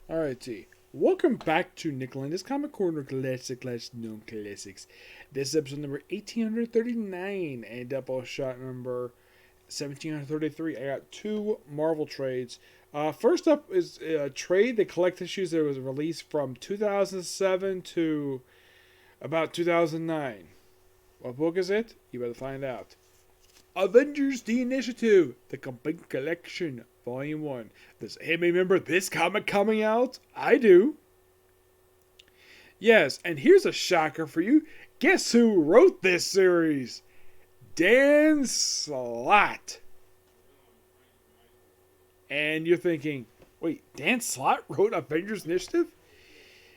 Alrighty. Welcome back to Lenz Comic Corner Classic Known Classics. This is episode number 1839 and Doubleshot number 1733. I got two Marvel trades. First up is a trade, the collect issues that was released from 2007 to about 2009. What book is it? You better find out. Avengers The Initiative, the complete collection, Volume 1. Does anybody remember this comic coming out? I do. Yes, and here's a shocker for you. Guess who wrote this series? Dan Slott. And you're thinking, wait, Dan Slott wrote Avengers Initiative?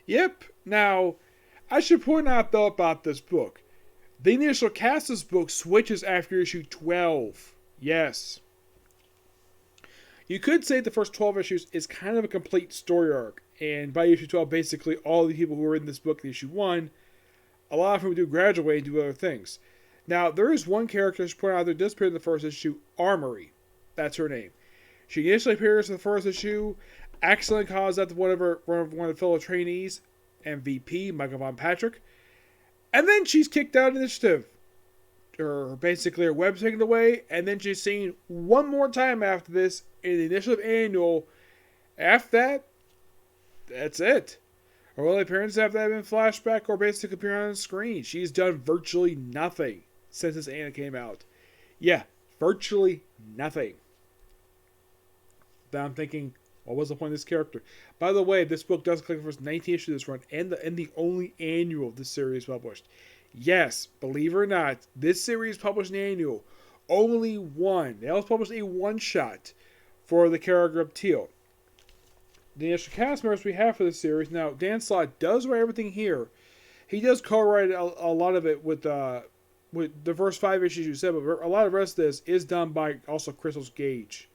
Yep. Now, I should point out though about this book. The initial cast of this book switches after issue 12. Yes. You could say the first 12 issues is kind of a complete story arc. And by issue 12, basically all the people who were in this book in issue 1, a lot of them do graduate and do other things. Now, there is one character I should point out that does appear in the first issue, Armory. That's her name. She initially appears in the first issue, accidentally calls out one of the fellow trainees, MVP, Michael Von Patrick. And then she's kicked out of the initiative. Or basically her web's taken away. And then she's seen one more time after this in the initiative annual. After that, that's it. Her only appearances after that have been flashback or basically appearing on the screen. She's done virtually nothing since this anime came out. Yeah, virtually nothing. Then I'm thinking, what was the point of this character? By the way, this book does collect the first 19 issues of this run and the only annual this series published. Yes, believe it or not, this series published an annual. Only one. They also published a one-shot for the character of Teal. The initial cast members we have for this series. Now, Dan Slott does write everything here. He does co-write a lot of it with the first 5 issues you said, but a lot of the rest of this is done by also Crystal's Gage.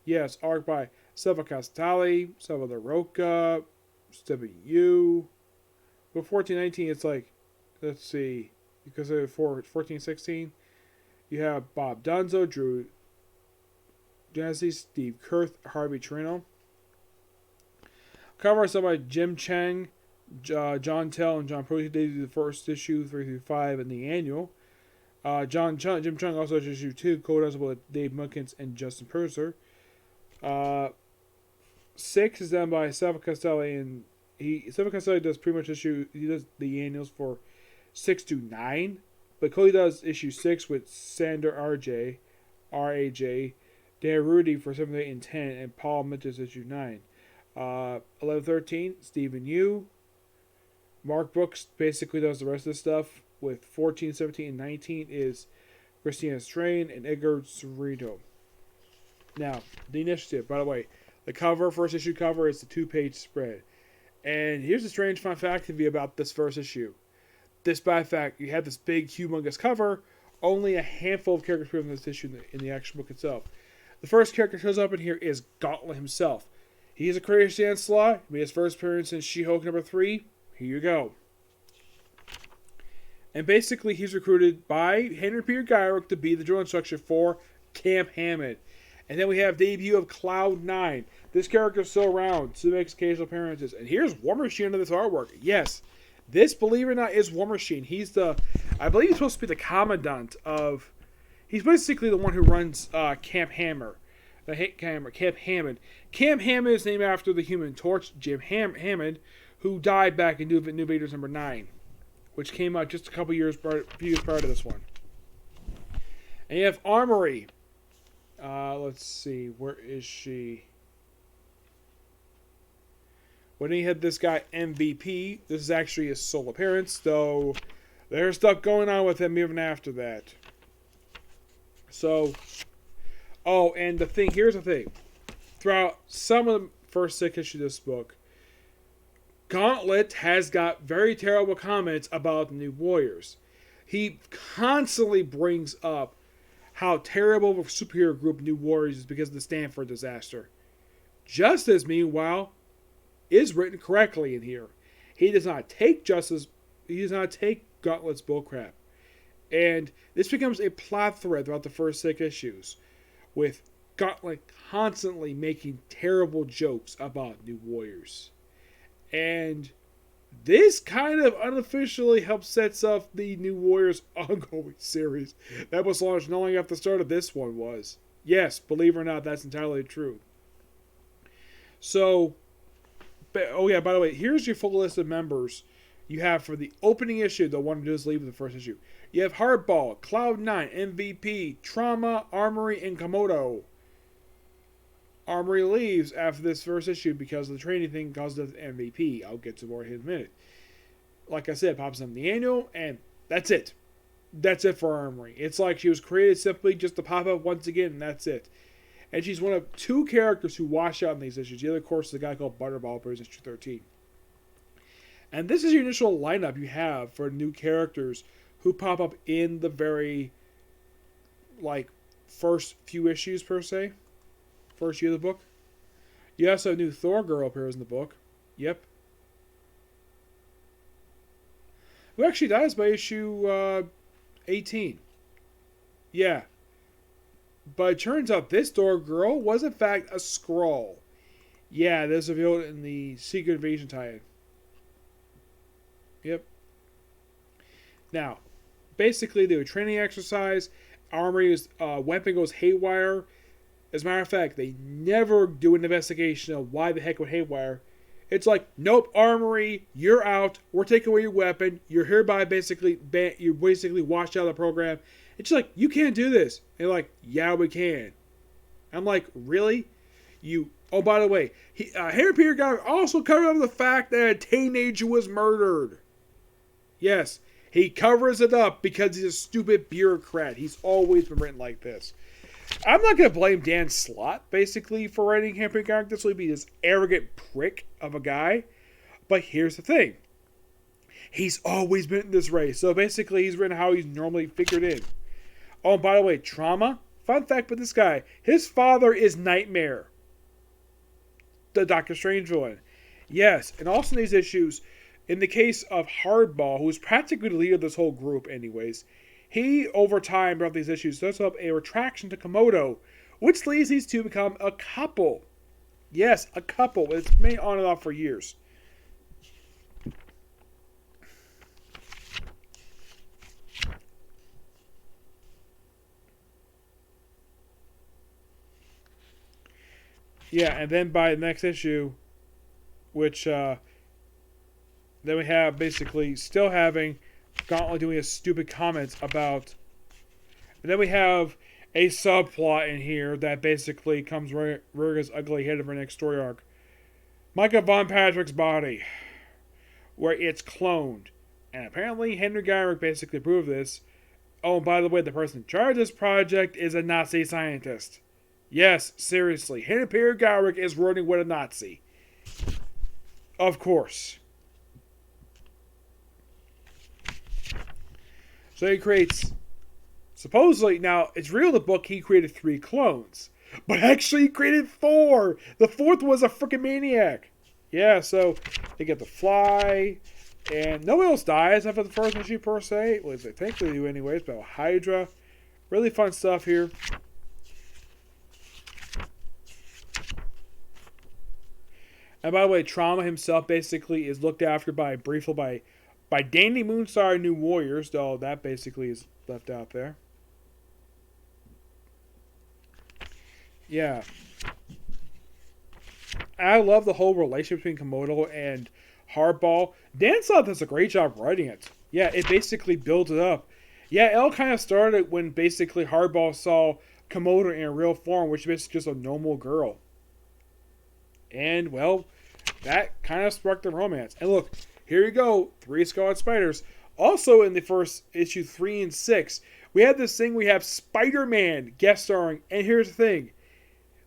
Yes, art by Selva Castali, Salvador Roca, Stephen Yu. With 1419, it's like, let's see, because of 1416, you have Bob Dunzo, Drew Jesse, Steve Kurth, Harvey Trino. Cover art by Jim Chang, John Tell, and John Percy. They do the first issue 3 through 5 in the annual. Jim Chung also does issue 2, co-writers with Dave Munkins and Justin Purser. 6 is done by Salva Castelli, and Salva Castelli does pretty much he does the annuals for 6 to 9, but Cody does issue 6 with Sander RAJ, Dan Rudy for 7, 8, and 10, and Paul Mintus issue 9. 11, 13, Stephen Yu. Mark Brooks basically does the rest of the stuff, with 14, 17, and 19 is Christina Strain and Edgar Cerrito. Now, the initiative, by the way, the first issue cover, is the 2-page spread. And here's a strange fun fact of you about this first issue. Despite the fact you have this big, humongous cover, only a handful of characters appear in this issue in the actual book itself. The first character that shows up in here is Gauntlet himself. He is a creator of Dan Slott. He made his first appearance in She-Hulk number 3. Here you go. And basically, he's recruited by Henry Peter Gyrick to be the drill instructor for Camp Hammond. And then we have debut of Cloud9. This character is still around, so makes occasional appearances. And here's War Machine under this artwork. Yes, this, believe it or not, is War Machine. I believe he's supposed to be the commandant of, he's basically the one who runs Camp Hammond. Camp Hammond. Camp Hammond is named after the Human Torch, Jim Hammond, who died back in New Avengers number 9, which came out just a few years prior to this one. And you have Armory. Let's see, where is she? When he had this guy MVP, this is actually his sole appearance, though there's stuff going on with him even after that. So, and here's the thing. Throughout some of the first 6 issues of this book, Gauntlet has got very terrible comments about the New Warriors. He constantly brings up how terrible of a superhero group New Warriors is because of the Stanford disaster. Justice, meanwhile, is written correctly in here. He does not take Gauntlet's bullcrap. And this becomes a plot thread throughout the first 6 issues, with Gauntlet constantly making terrible jokes about New Warriors. And this kind of unofficially helps sets up the New Warriors ongoing series that was launched not long after the start of this one was. Yes, believe it or not, that's entirely true. So, oh yeah, by the way, here's your full list of members you have for the opening issue. The one who does leave in the first issue. You have Hardball, Cloud9, MVP, Trauma, Armory, and Komodo. Armory leaves after this first issue because of the training thing caused the MVP. I'll get to more in a minute. Like I said, pops up in the annual, and that's it. That's it for Armory. It's like she was created simply just to pop up once again, and that's it. And she's one of two characters who wash out in these issues. The other, of course, is a guy called Butterball, who is issue 13. And this is your initial lineup you have for new characters who pop up in the very, first few issues, per se. First year of the book. You also have a new Thor girl appears in the book. Yep. Who actually dies by issue 18. Yeah. But it turns out this Thor girl was in fact a Skrull. Yeah, this is revealed in the Secret Invasion tie-in. Yep. Now, basically they do a training exercise. Armory's weapon goes haywire. As a matter of fact, they never do an investigation of why the heck went haywire. It's like, nope, Armory, you're out. We're taking away your weapon. You're hereby you're basically washed out of the program. It's like, you can't do this. And they're like, yeah, we can. I'm like, really? Oh, by the way, Henry Peter Gallagher also covered up the fact that a teenager was murdered. Yes, he covers it up because he's a stupid bureaucrat. He's always been written like this. I'm not going to blame Dan Slott, basically, for writing Henry Gallagher this way, be this arrogant prick of a guy. But here's the thing. He's always been in this race. So basically, he's written how he's normally figured in. Oh, and by the way, Trauma. Fun fact with this guy. His father is Nightmare. The Doctor Strange villain. Yes, and also in these issues, in the case of Hardball, who's practically the leader of this whole group anyways, he, over time, throughout these issues, sets up a retraction to Komodo, which leads these two to become a couple. Yes, a couple. It's been on and off for years. Yeah, and then by the next issue, which then we have basically still having Gauntlet doing his stupid comments about. And then we have a subplot in here that basically comes rearing his ugly head of our next story arc. Micah Von Patrick's body, where it's cloned. And apparently Henry Gyrich basically proved this. Oh, and by the way, the person in charge of this project is a Nazi scientist. Yes, seriously. Henry Peter Gyrich is running with a Nazi. Of course. So he creates, supposedly, now it's real in the book he created 3 clones. But actually he created 4. The 4th was a freaking maniac. Yeah, so they get to fly. And nobody else dies after the first issue per se. Well, they think they do anyways, but Hydra. Really fun stuff here. And by the way, Trauma himself basically is looked after briefly by Danny Moonstar New Warriors, though that basically is left out there. Yeah. I love the whole relationship between Komodo and Hardball. Dan Slott does a great job writing it. Yeah, it basically builds it up. Yeah, it all kind of started when basically Hardball saw Komodo in a real form, which is basically just a normal girl. And, well, that kind of sparked the romance. And look, here you go, 3 Scarlet Spiders. Also in the first issue 3 and 6, we had this thing, we have Spider-Man guest starring. And here's the thing.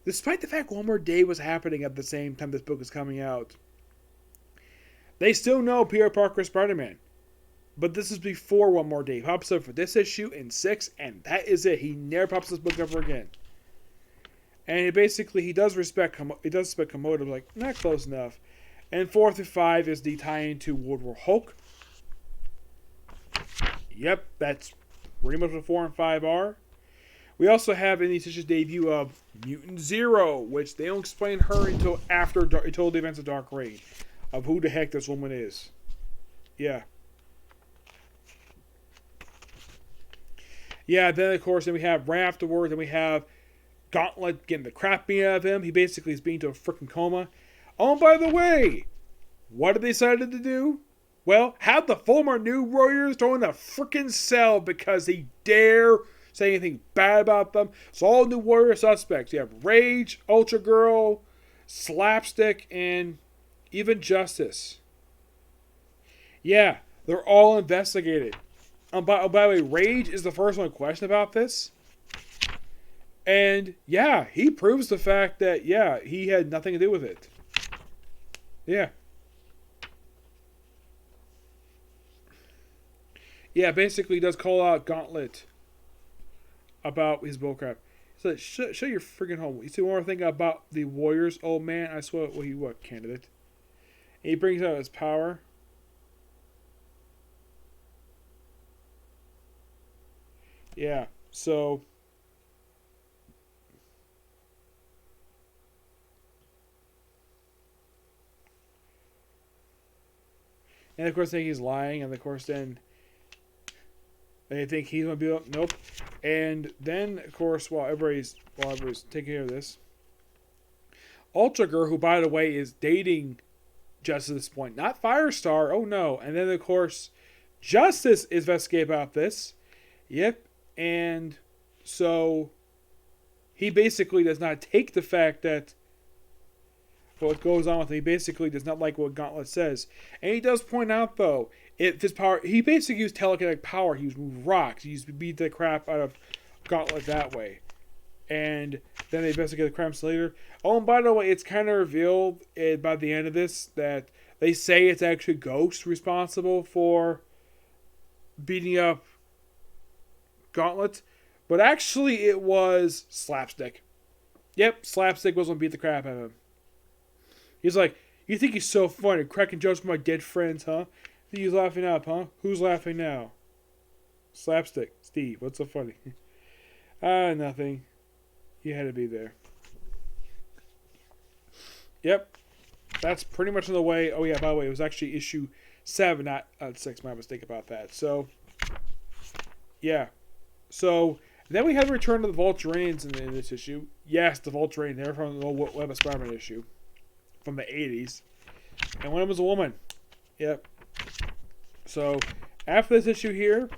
Despite the fact One More Day was happening at the same time this book is coming out, they still know Peter Parker is Spider-Man. But this is before One More Day. He pops up for this issue in 6, and that is it. He never pops this book ever again. And he does respect Komodo, but like, not close enough. And 4 through 5 is the tie-in to World War Hulk. Yep, that's pretty much what 4 and 5 are. We also have in the issue's debut of Mutant Zero, which they don't explain her until until the events of Dark Reign, of who the heck this woman is. Yeah. Yeah, then of course, then we have right afterwards, then we have Gauntlet getting the crap beat out of him. He basically is being to a freaking coma. Oh, and by the way, what did they decided to do? Well, have the former New Warriors thrown in a freaking cell because they dare say anything bad about them. So all New Warrior suspects. You have Rage, Ultra Girl, Slapstick, and even Justice. Yeah, they're all investigated. By the way, Rage is the first one to question about this. And yeah, he proves the fact that, yeah, he had nothing to do with it. Yeah. Yeah, basically he does call out Gauntlet about his bullcrap. So show your freaking home. You see one more thing about the Warriors, old man. I swear, what candidate? And he brings out his power. Yeah, so and of course they think he's lying, and of course then they think he's gonna be nope. And then of course while everybody's taking care of this, Ultra Girl, who by the way is dating Justice at this point, not Firestar, oh no. And then of course Justice is investigating about this. Yep. And so he basically does not take the fact that what goes on with him. He basically does not like what Gauntlet says. And he does point out, though, if his power, he basically used telekinetic power. He used to move rocks. He used to beat the crap out of Gauntlet that way. And then they investigate the crimes later. Oh, and by the way, it's kind of revealed by the end of this that they say it's actually Ghost responsible for beating up Gauntlet, but actually it was Slapstick. Yep, Slapstick was gonna beat the crap out of him. He's like, you think he's so funny, cracking jokes with my dead friends, huh? Think he's laughing up, huh? Who's laughing now? Slapstick. Steve, what's so funny? Nothing. You had to be there. Yep. That's pretty much in the way. Oh yeah, by the way, it was actually issue 7, not 6. My mistake about that. So, yeah. So, then we have a return to the Volturians in this issue. Yes, the Volturians. They're from the old Web of Spider-Man issue. From the 80s. And one of them was a woman. Yep. So, after this issue here,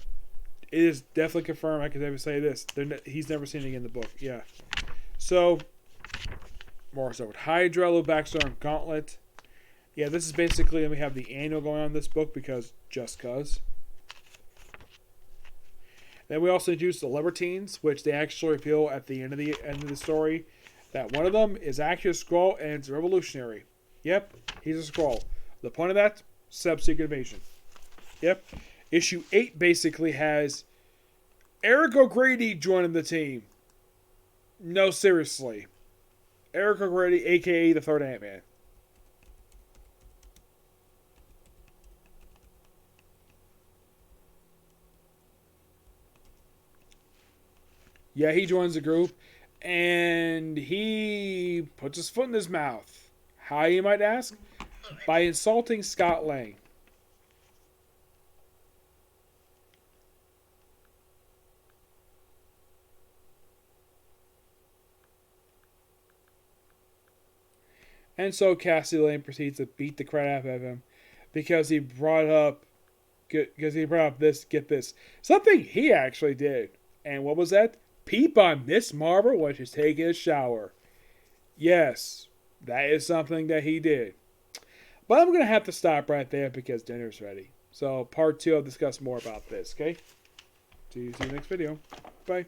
it is definitely confirmed. I can never say this. He's never seen it again in the book. Yeah. So, more so with Hydra, a little backstory on Gauntlet. Yeah, this is basically, and we have the annual going on in this book because just cuz. Then we also introduce the Libertines, which they actually reveal at the end of the story that one of them is actually a Skrull and it's a revolutionary. Yep, he's a Skrull. The point of that, Sub-Secret Invasion. Yep. Issue 8 basically has Eric O'Grady joining the team. No, seriously. Eric O'Grady, a.k.a. the third Ant-Man. Yeah, he joins the group, and he puts his foot in his mouth. How, you might ask? By insulting Scott Lang. And so Cassie Lane proceeds to beat the crap out of him because he brought up this, get this, something he actually did. And what was that? Peep on Miss Marvel when she's taking a shower. Yes, that is something that he did. But I'm going to have to stop right there because dinner's ready. So part 2, I'll discuss more about this, okay? See you next video. Bye.